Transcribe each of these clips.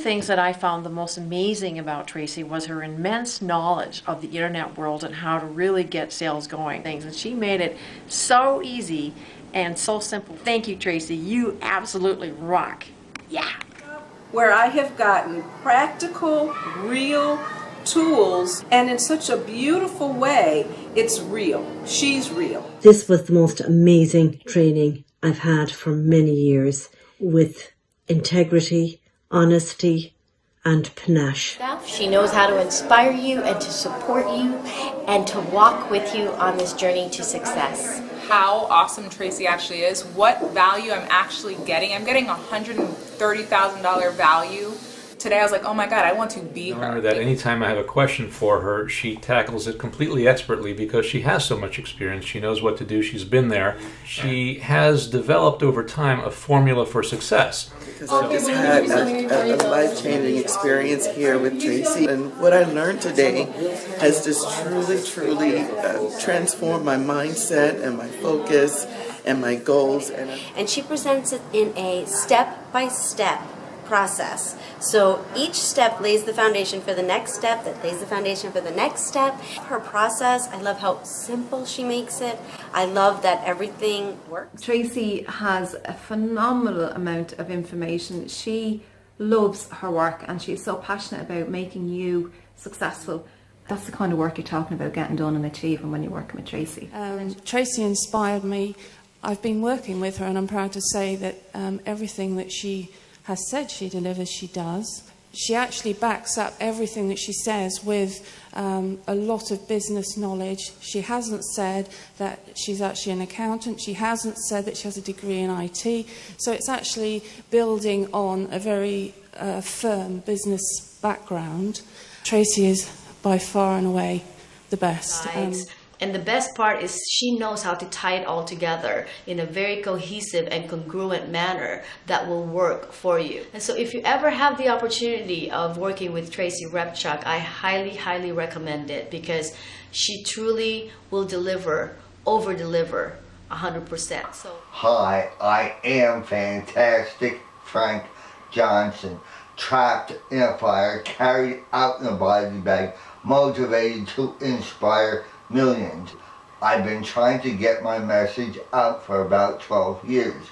things that I found the most amazing about Tracy was her immense knowledge of the internet world and how to really get sales going. And she made it so easy and so simple. Thank you, Tracy. You absolutely rock. Yeah. Where I have gotten practical, real tools, and in such a beautiful way, it's real. She's real. This was the most amazing training I've had for many years, with integrity, honesty, and panache. She knows how to inspire you and to support you and to walk with you on this journey to success. How awesome Tracy actually is, what value I'm actually getting. I'm getting $130,000 value. Today I was like, oh my God, I want to be her. That anytime I have a question for her, she tackles it completely expertly because she has so much experience. She knows what to do. She's been there. She has developed over time a formula for success. Because I just had a life-changing experience here with Tracy, and what I learned today has just truly transformed my mindset and my focus and my goals. And she presents it in a step-by-step process. So each step lays the foundation for the next step, that lays the foundation for the next step. Her process, I love how simple she makes it. I love that everything works. Tracy has a phenomenal amount of information. She loves her work and she's so passionate about making you successful. That's the kind of work you're talking about getting done and achieving when you're working with Tracy. Tracy inspired me. I've been working with her and I'm proud to say that everything that she has said she delivers, she does. She actually backs up everything that she says with a lot of business knowledge. She hasn't said that she's actually an accountant. She hasn't said that she has a degree in IT. So it's actually building on a very firm business background. Tracy is by far and away the best. And the best part is she knows how to tie it all together in a very cohesive and congruent manner that will work for you. And so if you ever have the opportunity of working with Tracy Repchuk, I highly recommend it because she truly will deliver, over-deliver 100%. So. Hi, I am fantastic Frank Johnson, trapped in a fire, carried out in a body bag, motivated to inspire millions. I've been trying to get my message out for about 12 years.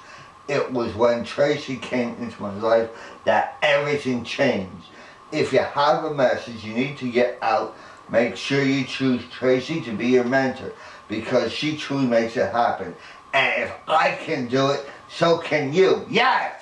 It was when Tracy came into my life that everything changed. If you have a message you need to get out, make sure you choose Tracy to be your mentor because she truly makes it happen. And if I can do it, so can you. Yes!